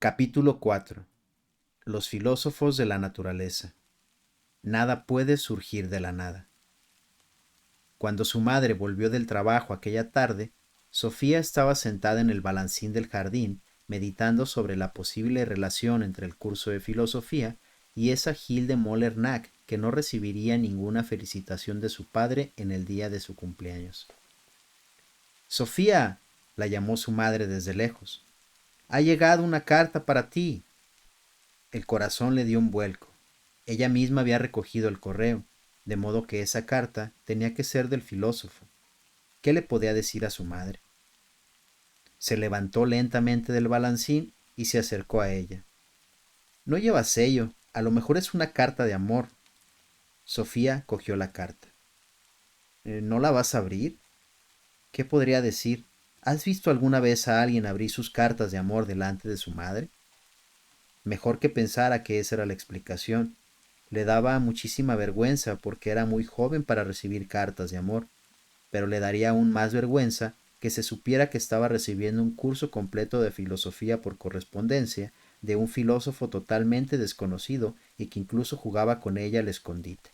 Capítulo 4. Los filósofos de la naturaleza. Nada puede surgir de la nada. Cuando su madre volvió del trabajo aquella tarde, Sofía estaba sentada en el balancín del jardín, meditando sobre la posible relación entre el curso de filosofía y esa Hilde Moller-Nack que no recibiría ninguna felicitación de su padre en el día de su cumpleaños. Sofía, la llamó su madre desde lejos. Ha llegado una carta para ti. El corazón le dio un vuelco. Ella misma había recogido el correo, de modo que esa carta tenía que ser del filósofo. ¿Qué le podía decir a su madre? Se levantó lentamente del balancín y se acercó a ella. No lleva sello, a lo mejor es una carta de amor. Sofía cogió la carta. ¿No la vas a abrir? ¿Qué podría decir? ¿Has visto alguna vez a alguien abrir sus cartas de amor delante de su madre? Mejor que pensara que esa era la explicación. Le daba muchísima vergüenza porque era muy joven para recibir cartas de amor, pero le daría aún más vergüenza que se supiera que estaba recibiendo un curso completo de filosofía por correspondencia de un filósofo totalmente desconocido y que incluso jugaba con ella al escondite.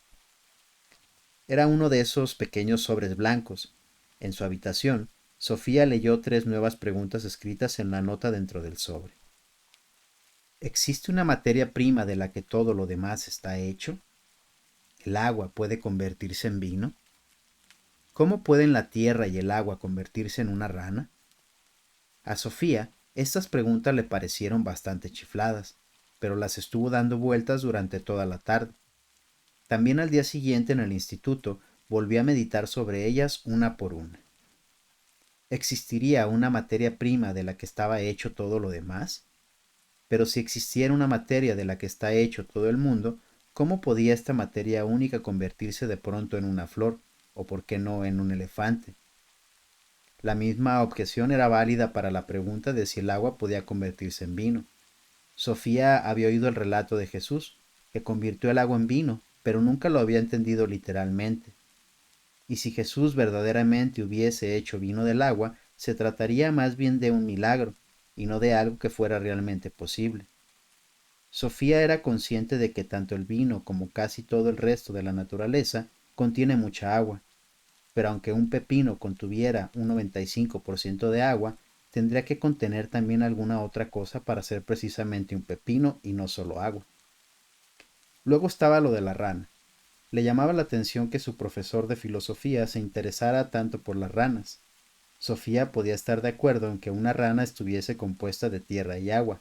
Era uno de esos pequeños sobres blancos. En su habitación, Sofía leyó 3 nuevas preguntas escritas en la nota dentro del sobre. ¿Existe una materia prima de la que todo lo demás está hecho? ¿El agua puede convertirse en vino? ¿Cómo pueden la tierra y el agua convertirse en una rana? A Sofía estas preguntas le parecieron bastante chifladas, pero las estuvo dando vueltas durante toda la tarde. También al día siguiente en el instituto volvió a meditar sobre ellas una por una. ¿Existiría una materia prima de la que estaba hecho todo lo demás? Pero si existiera una materia de la que está hecho todo el mundo, ¿cómo podía esta materia única convertirse de pronto en una flor, o por qué no en un elefante? La misma objeción era válida para la pregunta de si el agua podía convertirse en vino. Sofía había oído el relato de Jesús, que convirtió el agua en vino, pero nunca lo había entendido literalmente. Y si Jesús verdaderamente hubiese hecho vino del agua, se trataría más bien de un milagro, y no de algo que fuera realmente posible. Sofía era consciente de que tanto el vino como casi todo el resto de la naturaleza contiene mucha agua, pero aunque un pepino contuviera un 95% de agua, tendría que contener también alguna otra cosa para ser precisamente un pepino y no solo agua. Luego estaba lo de la rana. Le llamaba la atención que su profesor de filosofía se interesara tanto por las ranas. Sofía podía estar de acuerdo en que una rana estuviese compuesta de tierra y agua,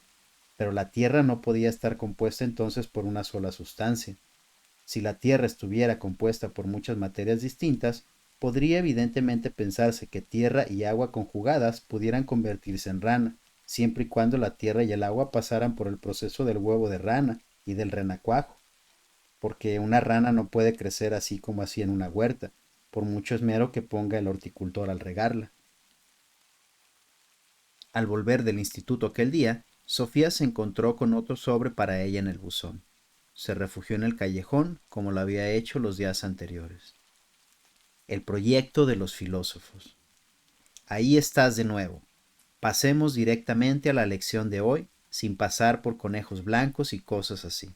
pero la tierra no podía estar compuesta entonces por una sola sustancia. Si la tierra estuviera compuesta por muchas materias distintas, podría evidentemente pensarse que tierra y agua conjugadas pudieran convertirse en rana, siempre y cuando la tierra y el agua pasaran por el proceso del huevo de rana y del renacuajo, porque una rana no puede crecer así como así en una huerta, por mucho esmero que ponga el horticultor al regarla. Al volver del instituto aquel día, Sofía se encontró con otro sobre para ella en el buzón. Se refugió en el callejón como lo había hecho los días anteriores. El proyecto de los filósofos. Ahí estás de nuevo. Pasemos directamente a la lección de hoy, sin pasar por conejos blancos y cosas así.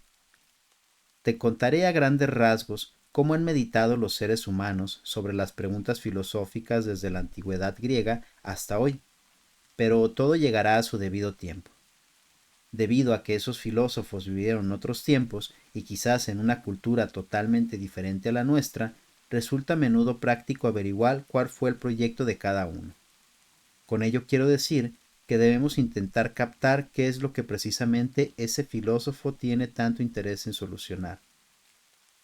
Te contaré a grandes rasgos cómo han meditado los seres humanos sobre las preguntas filosóficas desde la antigüedad griega hasta hoy, pero todo llegará a su debido tiempo. Debido a que esos filósofos vivieron en otros tiempos y quizás en una cultura totalmente diferente a la nuestra, resulta a menudo práctico averiguar cuál fue el proyecto de cada uno. Con ello quiero decir que debemos intentar captar qué es lo que precisamente ese filósofo tiene tanto interés en solucionar.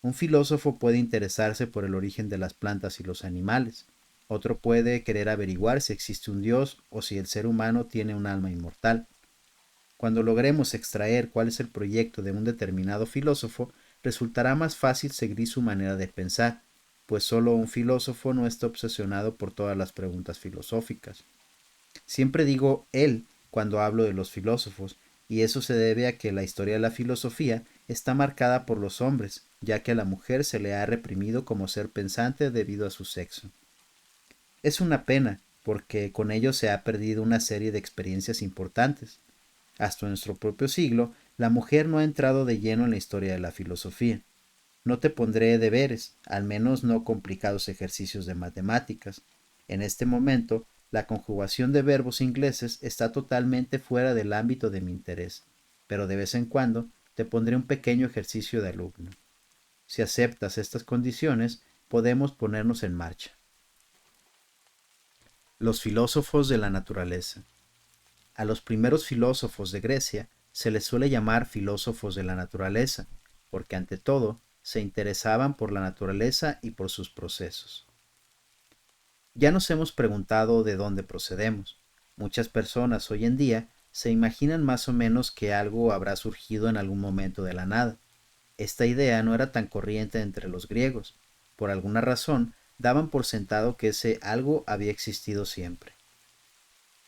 Un filósofo puede interesarse por el origen de las plantas y los animales, otro puede querer averiguar si existe un Dios o si el ser humano tiene un alma inmortal. Cuando logremos extraer cuál es el proyecto de un determinado filósofo, resultará más fácil seguir su manera de pensar, pues solo un filósofo no está obsesionado por todas las preguntas filosóficas. Siempre digo él cuando hablo de los filósofos, y eso se debe a que la historia de la filosofía está marcada por los hombres, ya que a la mujer se le ha reprimido como ser pensante debido a su sexo. Es una pena, porque con ello se ha perdido una serie de experiencias importantes. Hasta nuestro propio siglo, la mujer no ha entrado de lleno en la historia de la filosofía. No te pondré deberes, al menos no complicados ejercicios de matemáticas. En este momento, la conjugación de verbos ingleses está totalmente fuera del ámbito de mi interés, pero de vez en cuando te pondré un pequeño ejercicio de alumno. Si aceptas estas condiciones, podemos ponernos en marcha. Los filósofos de la naturaleza. A los primeros filósofos de Grecia se les suele llamar filósofos de la naturaleza, porque ante todo se interesaban por la naturaleza y por sus procesos. Ya nos hemos preguntado de dónde procedemos. Muchas personas hoy en día se imaginan más o menos que algo habrá surgido en algún momento de la nada. Esta idea no era tan corriente entre los griegos. Por alguna razón, daban por sentado que ese algo había existido siempre.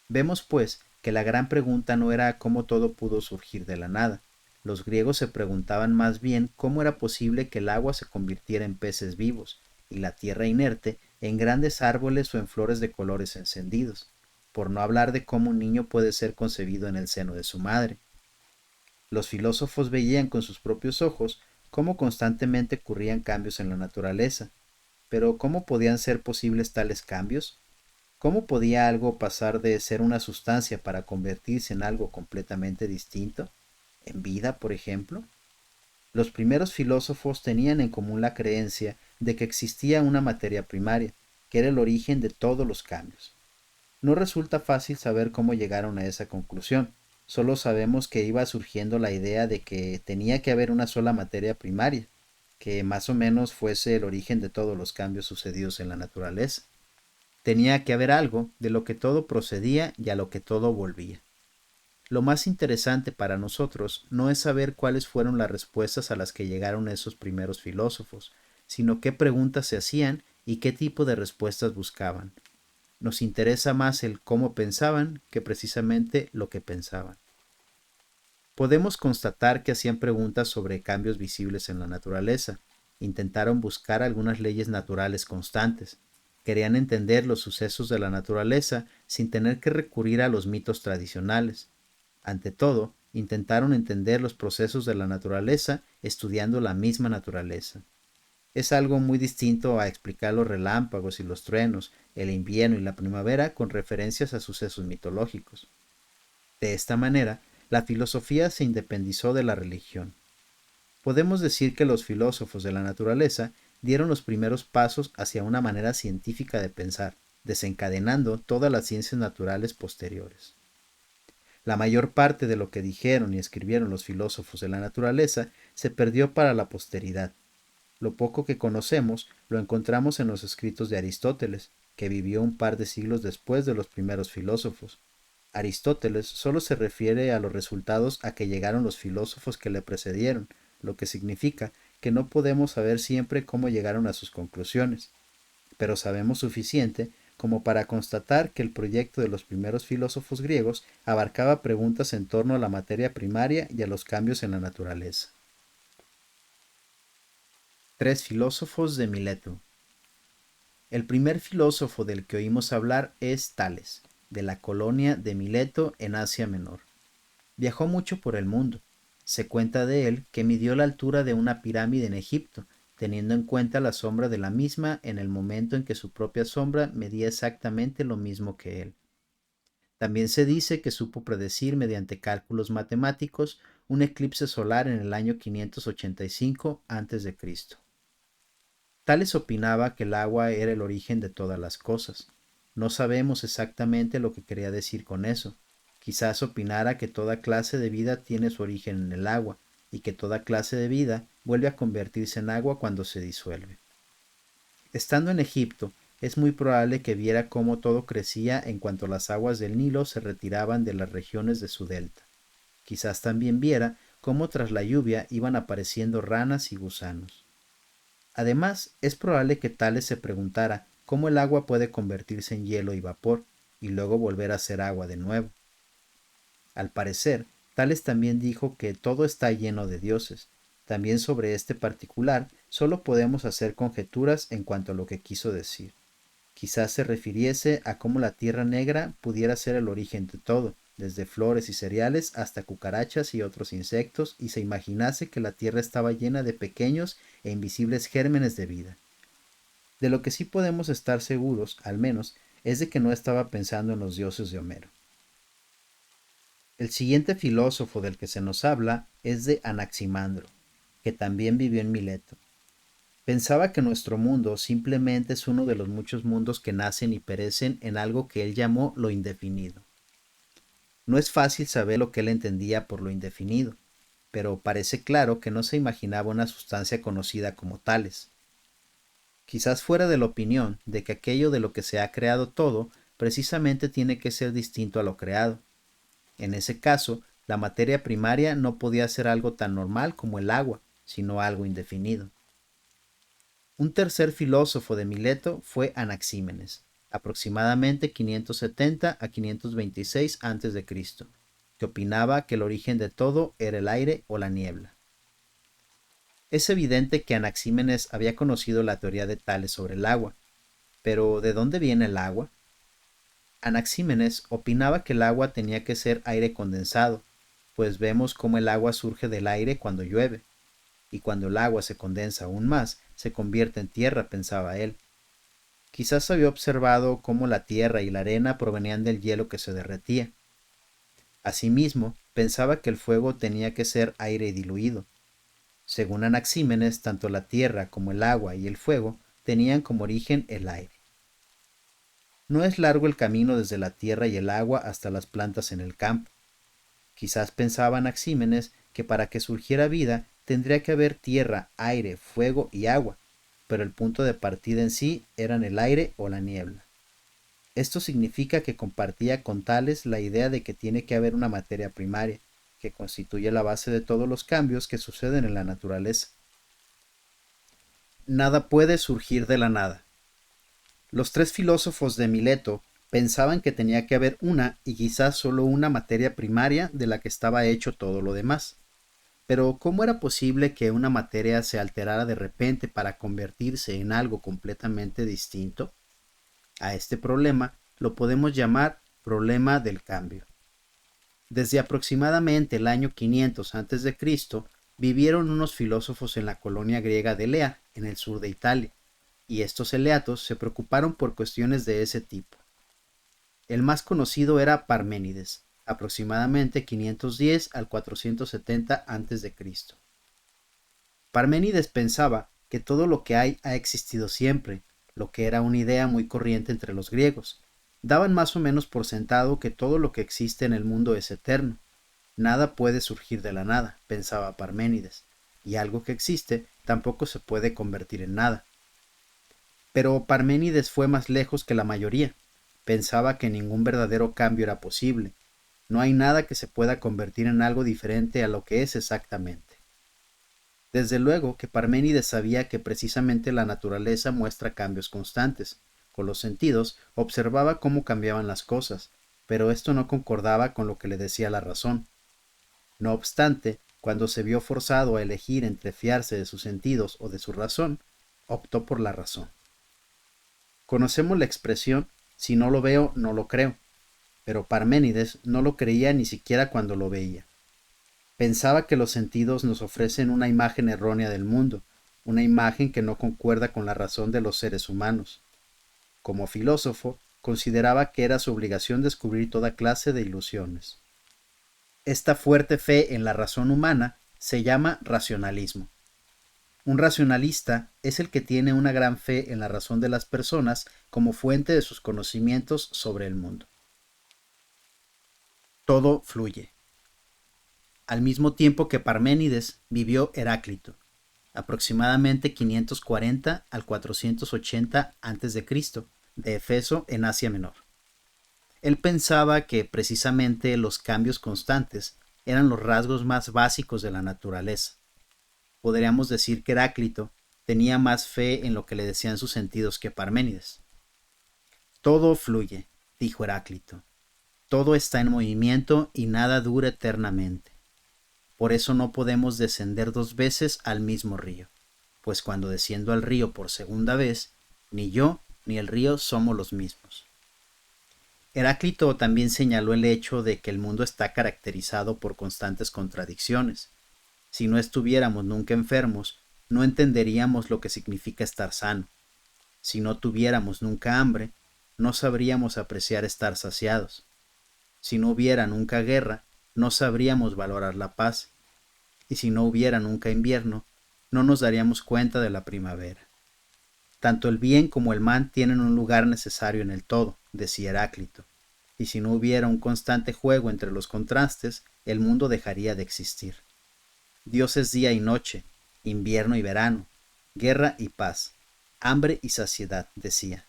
Vemos, pues, que la gran pregunta no era cómo todo pudo surgir de la nada. Los griegos se preguntaban más bien cómo era posible que el agua se convirtiera en peces vivos y la tierra inerte en grandes árboles o en flores de colores encendidos, por no hablar de cómo un niño puede ser concebido en el seno de su madre. Los filósofos veían con sus propios ojos cómo constantemente ocurrían cambios en la naturaleza, pero ¿cómo podían ser posibles tales cambios? ¿Cómo podía algo pasar de ser una sustancia para convertirse en algo completamente distinto? ¿En vida, por ejemplo? Los primeros filósofos tenían en común la creencia de que existía una materia primaria, que era el origen de todos los cambios. No resulta fácil saber cómo llegaron a esa conclusión, solo sabemos que iba surgiendo la idea de que tenía que haber una sola materia primaria, que más o menos fuese el origen de todos los cambios sucedidos en la naturaleza. Tenía que haber algo de lo que todo procedía y a lo que todo volvía. Lo más interesante para nosotros no es saber cuáles fueron las respuestas a las que llegaron esos primeros filósofos, sino qué preguntas se hacían y qué tipo de respuestas buscaban. Nos interesa más el cómo pensaban que precisamente lo que pensaban. Podemos constatar que hacían preguntas sobre cambios visibles en la naturaleza. Intentaron buscar algunas leyes naturales constantes. Querían entender los sucesos de la naturaleza sin tener que recurrir a los mitos tradicionales. Ante todo, intentaron entender los procesos de la naturaleza estudiando la misma naturaleza. Es algo muy distinto a explicar los relámpagos y los truenos, el invierno y la primavera con referencias a sucesos mitológicos. De esta manera, la filosofía se independizó de la religión. Podemos decir que los filósofos de la naturaleza dieron los primeros pasos hacia una manera científica de pensar, desencadenando todas las ciencias naturales posteriores. La mayor parte de lo que dijeron y escribieron los filósofos de la naturaleza se perdió para la posteridad. Lo poco que conocemos lo encontramos en los escritos de Aristóteles, que vivió un par de siglos después de los primeros filósofos. Aristóteles solo se refiere a los resultados a que llegaron los filósofos que le precedieron, lo que significa que no podemos saber siempre cómo llegaron a sus conclusiones, pero sabemos suficiente como para constatar que el proyecto de los primeros filósofos griegos abarcaba preguntas en torno a la materia primaria y a los cambios en la naturaleza. 3 filósofos de Mileto. El primer filósofo del que oímos hablar es Tales, de la colonia de Mileto en Asia Menor. Viajó mucho por el mundo. Se cuenta de él que midió la altura de una pirámide en Egipto, teniendo en cuenta la sombra de la misma en el momento en que su propia sombra medía exactamente lo mismo que él. También se dice que supo predecir mediante cálculos matemáticos un eclipse solar en el año 585 a.C. Tales opinaba que el agua era el origen de todas las cosas. No sabemos exactamente lo que quería decir con eso. Quizás opinara que toda clase de vida tiene su origen en el agua y que toda clase de vida vuelve a convertirse en agua cuando se disuelve. Estando en Egipto, es muy probable que viera cómo todo crecía en cuanto las aguas del Nilo se retiraban de las regiones de su delta. Quizás también viera cómo tras la lluvia iban apareciendo ranas y gusanos. Además, es probable que Tales se preguntara cómo el agua puede convertirse en hielo y vapor, y luego volver a ser agua de nuevo. Al parecer, Tales también dijo que todo está lleno de dioses. También sobre este particular solo podemos hacer conjeturas en cuanto a lo que quiso decir. Quizás se refiriese a cómo la tierra negra pudiera ser el origen de todo, desde flores y cereales hasta cucarachas y otros insectos, y se imaginase que la tierra estaba llena de pequeños e invisibles gérmenes de vida. De lo que sí podemos estar seguros, al menos, es de que no estaba pensando en los dioses de Homero. El siguiente filósofo del que se nos habla es de Anaximandro, que también vivió en Mileto. Pensaba que nuestro mundo simplemente es uno de los muchos mundos que nacen y perecen en algo que él llamó lo indefinido. No es fácil saber lo que él entendía por lo indefinido, pero parece claro que no se imaginaba una sustancia conocida como tales. Quizás fuera de la opinión de que aquello de lo que se ha creado todo precisamente tiene que ser distinto a lo creado. En ese caso, la materia primaria no podía ser algo tan normal como el agua, sino algo indefinido. Un tercer filósofo de Mileto fue Anaxímenes, aproximadamente 570 a 526 a.C., que opinaba que el origen de todo era el aire o la niebla. Es evidente que Anaxímenes había conocido la teoría de Tales sobre el agua, pero ¿de dónde viene el agua? Anaxímenes opinaba que el agua tenía que ser aire condensado, pues vemos cómo el agua surge del aire cuando llueve, y cuando el agua se condensa aún más, se convierte en tierra, pensaba él. Quizás había observado cómo la tierra y la arena provenían del hielo que se derretía. Asimismo, pensaba que el fuego tenía que ser aire diluido. Según Anaxímenes, tanto la tierra como el agua y el fuego tenían como origen el aire. No es largo el camino desde la tierra y el agua hasta las plantas en el campo. Quizás pensaba Anaxímenes que para que surgiera vida tendría que haber tierra, aire, fuego y agua, pero el punto de partida en sí eran el aire o la niebla. Esto significa que compartía con Tales la idea de que tiene que haber una materia primaria, que constituye la base de todos los cambios que suceden en la naturaleza. Nada puede surgir de la nada. Los tres filósofos de Mileto pensaban que tenía que haber una y quizás solo una materia primaria de la que estaba hecho todo lo demás. Pero ¿cómo era posible que una materia se alterara de repente para convertirse en algo completamente distinto? A este problema lo podemos llamar problema del cambio. Desde aproximadamente el año 500 a.C., vivieron unos filósofos en la colonia griega de Elea, en el sur de Italia, y estos eleatos se preocuparon por cuestiones de ese tipo. El más conocido era Parménides, aproximadamente 510 al 470 a.C. Parménides pensaba que todo lo que hay ha existido siempre, lo que era una idea muy corriente entre los griegos. Daban más o menos por sentado que todo lo que existe en el mundo es eterno. Nada puede surgir de la nada, pensaba Parménides, y algo que existe tampoco se puede convertir en nada. Pero Parménides fue más lejos que la mayoría. Pensaba que ningún verdadero cambio era posible. No hay nada que se pueda convertir en algo diferente a lo que es exactamente. Desde luego que Parménides sabía que precisamente la naturaleza muestra cambios constantes. Con los sentidos observaba cómo cambiaban las cosas, pero esto no concordaba con lo que le decía la razón. No obstante, cuando se vio forzado a elegir entre fiarse de sus sentidos o de su razón, optó por la razón. Conocemos la expresión si no lo veo, no lo creo, pero Parménides no lo creía ni siquiera cuando lo veía. Pensaba que los sentidos nos ofrecen una imagen errónea del mundo, una imagen que no concuerda con la razón de los seres humanos. Como filósofo, consideraba que era su obligación descubrir toda clase de ilusiones. Esta fuerte fe en la razón humana se llama racionalismo. Un racionalista es el que tiene una gran fe en la razón de las personas como fuente de sus conocimientos sobre el mundo. Todo fluye. Al mismo tiempo que Parménides vivió Heráclito, aproximadamente 540 al 480 a.C., de Éfeso en Asia Menor. Él pensaba que precisamente los cambios constantes eran los rasgos más básicos de la naturaleza. Podríamos decir que Heráclito tenía más fe en lo que le decían sus sentidos que Parménides. Todo fluye, dijo Heráclito. Todo está en movimiento y nada dura eternamente. Por eso no podemos descender dos veces al mismo río, pues cuando desciendo al río por segunda vez, ni yo ni el río somos los mismos. Heráclito también señaló el hecho de que el mundo está caracterizado por constantes contradicciones. Si no estuviéramos nunca enfermos, no entenderíamos lo que significa estar sano. Si no tuviéramos nunca hambre, no sabríamos apreciar estar saciados. Si no hubiera nunca guerra, no sabríamos valorar la paz. Y si no hubiera nunca invierno, no nos daríamos cuenta de la primavera. Tanto el bien como el mal tienen un lugar necesario en el todo, decía Heráclito, y si no hubiera un constante juego entre los contrastes, el mundo dejaría de existir. Dios es día y noche, invierno y verano, guerra y paz, hambre y saciedad, decía.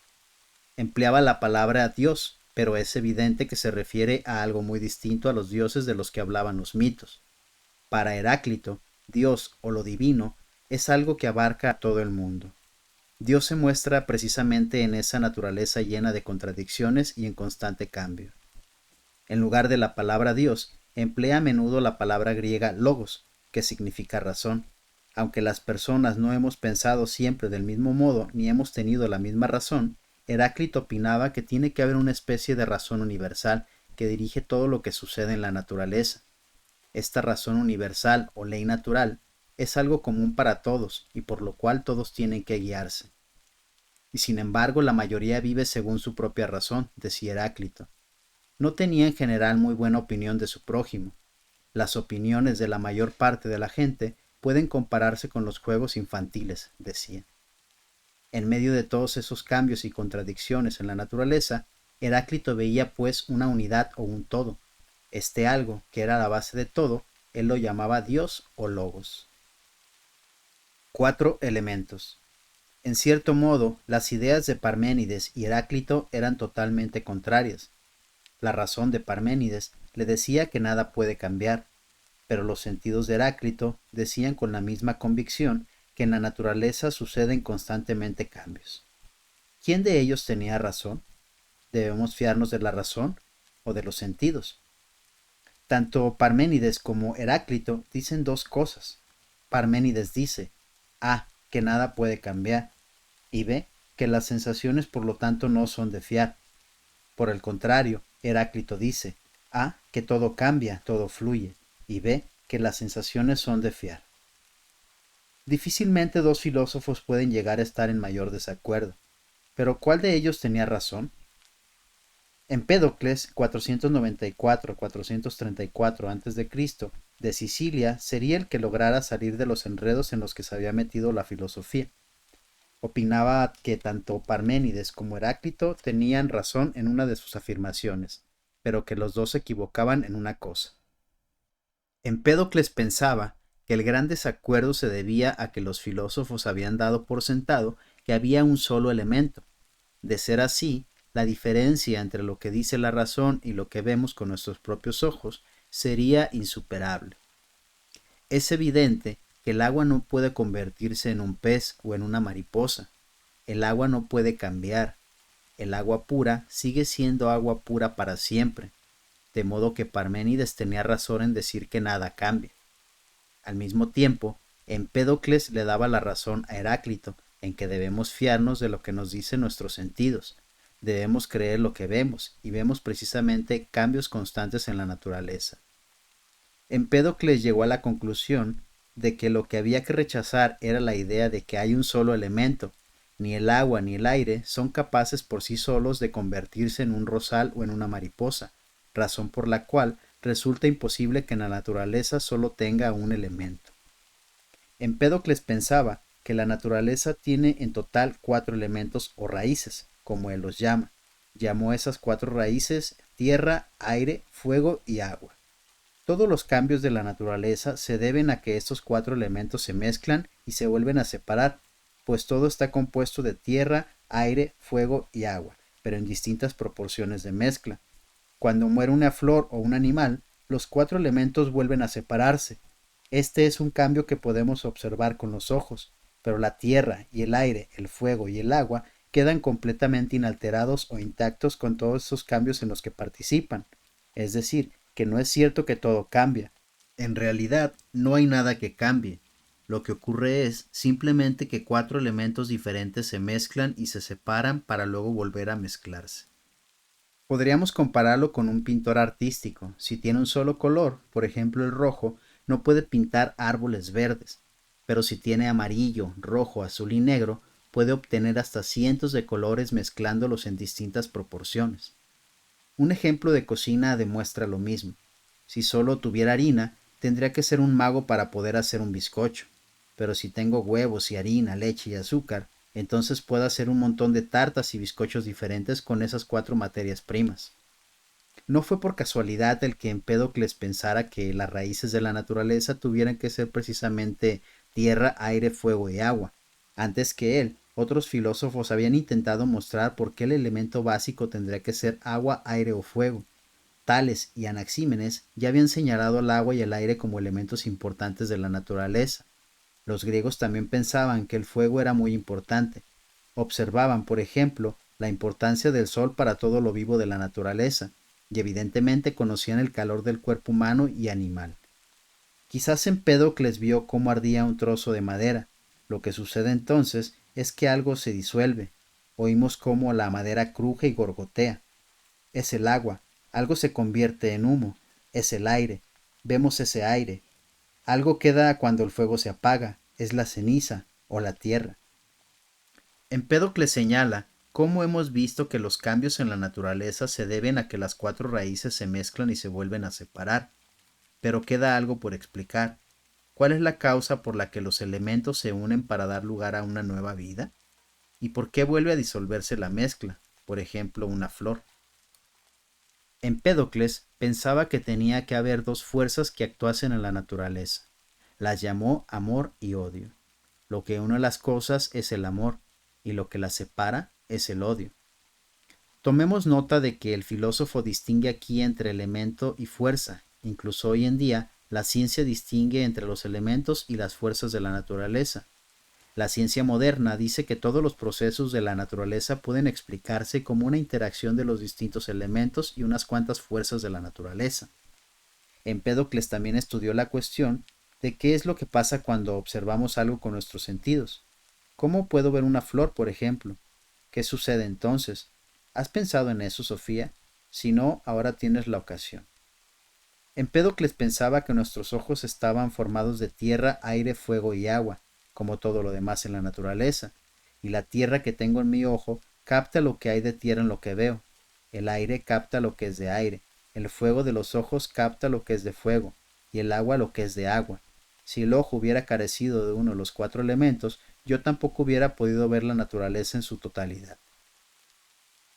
Empleaba la palabra Dios, pero es evidente que se refiere a algo muy distinto a los dioses de los que hablaban los mitos. Para Heráclito, Dios o lo divino es algo que abarca a todo el mundo. Dios se muestra precisamente en esa naturaleza llena de contradicciones y en constante cambio. En lugar de la palabra Dios, emplea a menudo la palabra griega logos, que significa razón. Aunque las personas no hemos pensado siempre del mismo modo ni hemos tenido la misma razón, Heráclito opinaba que tiene que haber una especie de razón universal que dirige todo lo que sucede en la naturaleza. Esta razón universal o ley natural es algo común para todos y por lo cual todos tienen que guiarse. Y sin embargo la mayoría vive según su propia razón, decía Heráclito. No tenía en general muy buena opinión de su prójimo. Las opiniones de la mayor parte de la gente pueden compararse con los juegos infantiles, decía. En medio de todos esos cambios y contradicciones en la naturaleza, Heráclito veía pues una unidad o un todo. Este algo, que era la base de todo, él lo llamaba Dios o Logos. 4 elementos. En cierto modo, las ideas de Parménides y Heráclito eran totalmente contrarias. La razón de Parménides le decía que nada puede cambiar, pero los sentidos de Heráclito decían con la misma convicción que en la naturaleza suceden constantemente cambios. ¿Quién de ellos tenía razón? ¿Debemos fiarnos de la razón o de los sentidos? Tanto Parménides como Heráclito dicen dos cosas. Parménides dice, A, que nada puede cambiar, y B, que las sensaciones por lo tanto no son de fiar. Por el contrario, Heráclito dice, A, que todo cambia, todo fluye, y B, que las sensaciones son de fiar. Difícilmente dos filósofos pueden llegar a estar en mayor desacuerdo, pero ¿cuál de ellos tenía razón? Empédocles, 494-434 a.C., de Sicilia, sería el que lograra salir de los enredos en los que se había metido la filosofía. Opinaba que tanto Parménides como Heráclito tenían razón en una de sus afirmaciones, pero que los dos se equivocaban en una cosa. Empédocles pensaba que el gran desacuerdo se debía a que los filósofos habían dado por sentado que había un solo elemento. De ser así, la diferencia entre lo que dice la razón y lo que vemos con nuestros propios ojos sería insuperable. Es evidente que el agua no puede convertirse en un pez o en una mariposa. El agua no puede cambiar. El agua pura sigue siendo agua pura para siempre, de modo que Parménides tenía razón en decir que nada cambia. Al mismo tiempo, Empédocles le daba la razón a Heráclito en que debemos fiarnos de lo que nos dicen nuestros sentidos. Debemos creer lo que vemos, y vemos precisamente cambios constantes en la naturaleza. Empédocles llegó a la conclusión de que lo que había que rechazar era la idea de que hay un solo elemento. Ni el agua ni el aire son capaces por sí solos de convertirse en un rosal o en una mariposa, razón por la cual resulta imposible que en la naturaleza solo tenga un elemento. Empédocles pensaba que la naturaleza tiene en total 4 elementos o raíces, como él los llama. Llamó esas 4 raíces tierra, aire, fuego y agua. Todos los cambios de la naturaleza se deben a que estos 4 elementos se mezclan y se vuelven a separar, pues todo está compuesto de tierra, aire, fuego y agua, pero en distintas proporciones de mezcla. Cuando muere una flor o un animal, los 4 elementos vuelven a separarse. Este es un cambio que podemos observar con los ojos, pero la tierra y el aire, el fuego y el agua quedan completamente inalterados o intactos con todos esos cambios en los que participan. Es decir, que no es cierto que todo cambia. En realidad, no hay nada que cambie. Lo que ocurre es simplemente que 4 elementos diferentes se mezclan y se separan para luego volver a mezclarse. Podríamos compararlo con un pintor artístico. Si tiene un solo color, por ejemplo el rojo, no puede pintar árboles verdes, pero si tiene amarillo, rojo, azul y negro, puede obtener hasta cientos de colores mezclándolos en distintas proporciones. Un ejemplo de cocina demuestra lo mismo. Si solo tuviera harina, tendría que ser un mago para poder hacer un bizcocho. Pero si tengo huevos y harina, leche y azúcar, entonces puedo hacer un montón de tartas y bizcochos diferentes con esas cuatro materias primas. No fue por casualidad el que Empédocles pensara que las raíces de la naturaleza tuvieran que ser precisamente tierra, aire, fuego y agua. Antes que él, otros filósofos habían intentado mostrar por qué el elemento básico tendría que ser agua, aire o fuego. Tales y Anaxímenes ya habían señalado al agua y el aire como elementos importantes de la naturaleza. Los griegos también pensaban que el fuego era muy importante. Observaban, por ejemplo, la importancia del sol para todo lo vivo de la naturaleza, y evidentemente conocían el calor del cuerpo humano y animal. Quizás Empédocles vio cómo ardía un trozo de madera. Lo que sucede entonces es que algo se disuelve. Oímos cómo la madera cruje y gorgotea. Es el agua. Algo se convierte en humo. Es el aire. Vemos ese aire. Algo queda cuando el fuego se apaga. Es la ceniza o la tierra. Empédocles señala cómo hemos visto que los cambios en la naturaleza se deben a que las cuatro raíces se mezclan y se vuelven a separar. Pero queda algo por explicar. ¿Cuál es la causa por la que los elementos se unen para dar lugar a una nueva vida? ¿Y por qué vuelve a disolverse la mezcla? Por ejemplo, una flor. Empédocles pensaba que tenía que haber dos fuerzas que actuasen en la naturaleza. Las llamó amor y odio. Lo que une las cosas es el amor, y lo que las separa es el odio. Tomemos nota de que el filósofo distingue aquí entre elemento y fuerza. Incluso hoy en día, la ciencia distingue entre los elementos y las fuerzas de la naturaleza. La ciencia moderna dice que todos los procesos de la naturaleza pueden explicarse como una interacción de los distintos elementos y unas cuantas fuerzas de la naturaleza. Empédocles también estudió la cuestión de qué es lo que pasa cuando observamos algo con nuestros sentidos. ¿Cómo puedo ver una flor, por ejemplo? ¿Qué sucede entonces? ¿Has pensado en eso, Sofía? Si no, ahora tienes la ocasión. Empédocles pensaba que nuestros ojos estaban formados de tierra, aire, fuego y agua, como todo lo demás en la naturaleza, y la tierra que tengo en mi ojo capta lo que hay de tierra en lo que veo, el aire capta lo que es de aire, el fuego de los ojos capta lo que es de fuego, y el agua lo que es de agua. Si el ojo hubiera carecido de uno de los cuatro elementos, yo tampoco hubiera podido ver la naturaleza en su totalidad.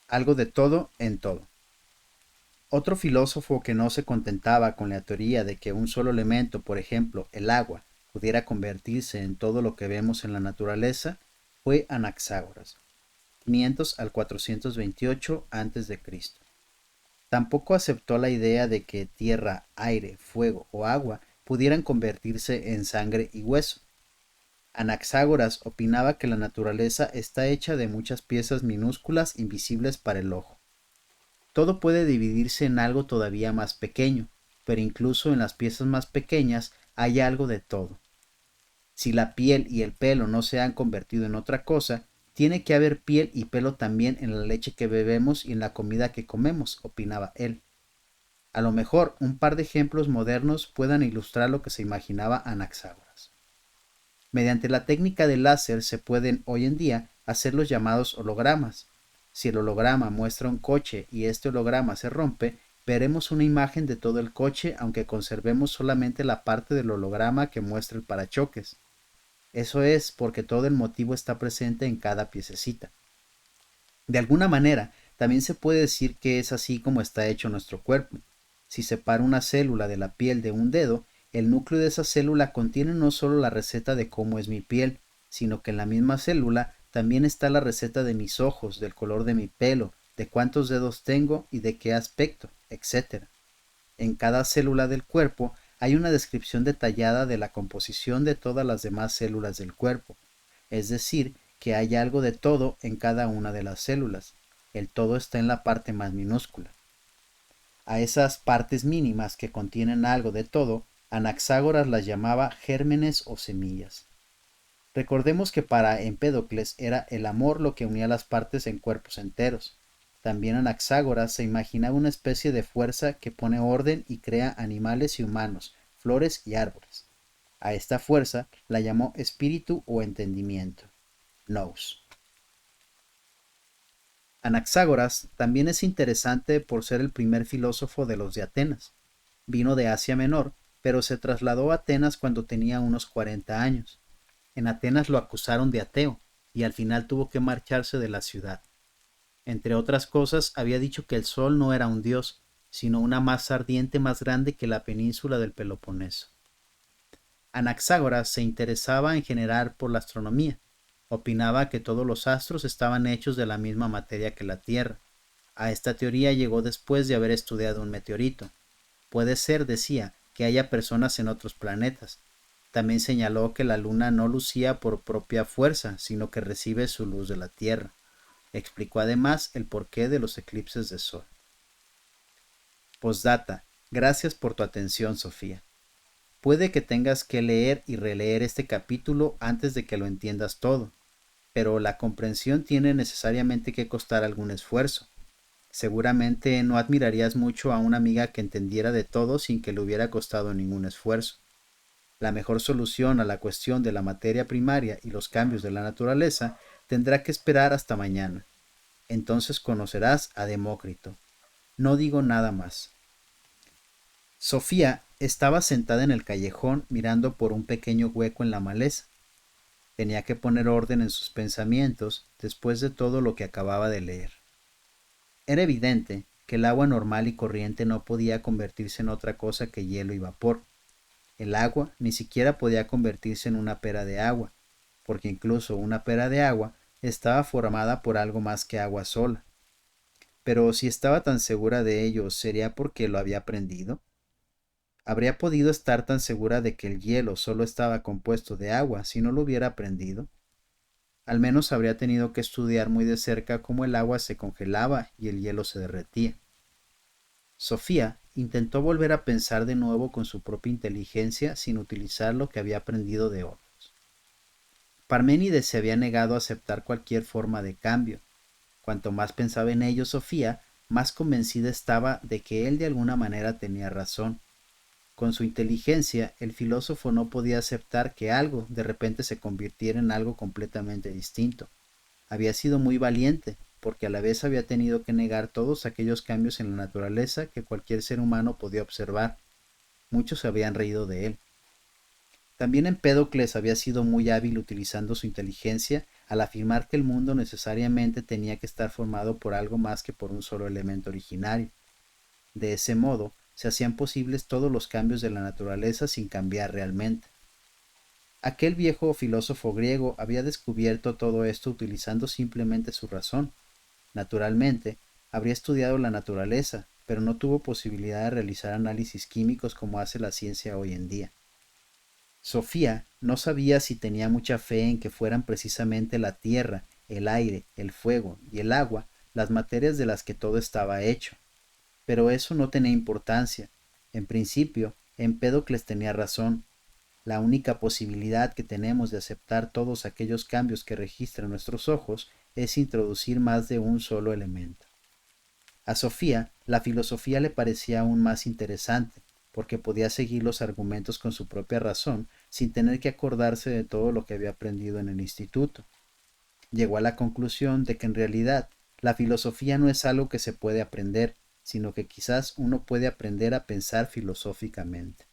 Algo de todo en todo. Otro filósofo que no se contentaba con la teoría de que un solo elemento, por ejemplo, el agua, pudiera convertirse en todo lo que vemos en la naturaleza, fue Anaxágoras, 500 al 428 a.C. Tampoco aceptó la idea de que tierra, aire, fuego o agua pudieran convertirse en sangre y hueso. Anaxágoras opinaba que la naturaleza está hecha de muchas piezas minúsculas invisibles para el ojo. Todo puede dividirse en algo todavía más pequeño, pero incluso en las piezas más pequeñas hay algo de todo. Si la piel y el pelo no se han convertido en otra cosa, tiene que haber piel y pelo también en la leche que bebemos y en la comida que comemos, opinaba él. A lo mejor un par de ejemplos modernos puedan ilustrar lo que se imaginaba Anaxágoras. Mediante la técnica del láser se pueden hoy en día hacer los llamados hologramas. Si el holograma muestra un coche y este holograma se rompe, veremos una imagen de todo el coche aunque conservemos solamente la parte del holograma que muestra el parachoques. Eso es porque todo el motivo está presente en cada piececita. De alguna manera, también se puede decir que es así como está hecho nuestro cuerpo. Si separo una célula de la piel de un dedo, el núcleo de esa célula contiene no solo la receta de cómo es mi piel, sino que en la misma célula también está la receta de mis ojos, del color de mi pelo, de cuántos dedos tengo y de qué aspecto, etc. En cada célula del cuerpo hay una descripción detallada de la composición de todas las demás células del cuerpo, es decir, que hay algo de todo en cada una de las células. El todo está en la parte más minúscula. A esas partes mínimas que contienen algo de todo, Anaxágoras las llamaba gérmenes o semillas. Recordemos que para Empédocles era el amor lo que unía las partes en cuerpos enteros. También Anaxágoras se imaginaba una especie de fuerza que pone orden y crea animales y humanos, flores y árboles. A esta fuerza la llamó espíritu o entendimiento, nous. Anaxágoras también es interesante por ser el primer filósofo de los de Atenas. Vino de Asia Menor, pero se trasladó a Atenas cuando tenía unos 40 años. En Atenas lo acusaron de ateo y al final tuvo que marcharse de la ciudad. Entre otras cosas, había dicho que el sol no era un dios, sino una masa ardiente más grande que la península del Peloponeso. Anaxágoras se interesaba en general por la astronomía. Opinaba que todos los astros estaban hechos de la misma materia que la Tierra. A esta teoría llegó después de haber estudiado un meteorito. Puede ser, decía, que haya personas en otros planetas. También señaló que la Luna no lucía por propia fuerza, sino que recibe su luz de la Tierra. Explicó además el porqué de los eclipses de sol. Postdata. Gracias por tu atención, Sofía. Puede que tengas que leer y releer este capítulo antes de que lo entiendas todo, pero la comprensión tiene necesariamente que costar algún esfuerzo. Seguramente no admirarías mucho a una amiga que entendiera de todo sin que le hubiera costado ningún esfuerzo. La mejor solución a la cuestión de la materia primaria y los cambios de la naturaleza tendrá que esperar hasta mañana. Entonces conocerás a Demócrito. No digo nada más. Sofía estaba sentada en el callejón mirando por un pequeño hueco en la maleza. Tenía que poner orden en sus pensamientos después de todo lo que acababa de leer. Era evidente que el agua normal y corriente no podía convertirse en otra cosa que hielo y vapor. El agua ni siquiera podía convertirse en una pera de agua, porque incluso una pera de agua estaba formada por algo más que agua sola. Pero si estaba tan segura de ello, ¿sería porque lo había aprendido? ¿Habría podido estar tan segura de que el hielo solo estaba compuesto de agua si no lo hubiera aprendido? Al menos habría tenido que estudiar muy de cerca cómo el agua se congelaba y el hielo se derretía. Sofía intentó volver a pensar de nuevo con su propia inteligencia sin utilizar lo que había aprendido de otros. Parménides se había negado a aceptar cualquier forma de cambio. Cuanto más pensaba en ello Sofía, más convencida estaba de que él de alguna manera tenía razón. Con su inteligencia, el filósofo no podía aceptar que algo de repente se convirtiera en algo completamente distinto. Había sido muy valiente, porque a la vez había tenido que negar todos aquellos cambios en la naturaleza que cualquier ser humano podía observar. Muchos se habían reído de él. También Empédocles había sido muy hábil utilizando su inteligencia al afirmar que el mundo necesariamente tenía que estar formado por algo más que por un solo elemento originario. De ese modo, se hacían posibles todos los cambios de la naturaleza sin cambiar realmente. Aquel viejo filósofo griego había descubierto todo esto utilizando simplemente su razón. Naturalmente, habría estudiado la naturaleza, pero no tuvo posibilidad de realizar análisis químicos como hace la ciencia hoy en día. Sofía no sabía si tenía mucha fe en que fueran precisamente la tierra, el aire, el fuego y el agua las materias de las que todo estaba hecho. Pero eso no tenía importancia. En principio, Empédocles tenía razón. La única posibilidad que tenemos de aceptar todos aquellos cambios que registran nuestros ojos es introducir más de un solo elemento. A Sofía, la filosofía le parecía aún más interesante, porque podía seguir los argumentos con su propia razón sin tener que acordarse de todo lo que había aprendido en el instituto. Llegó a la conclusión de que en realidad la filosofía no es algo que se puede aprender, sino que quizás uno puede aprender a pensar filosóficamente.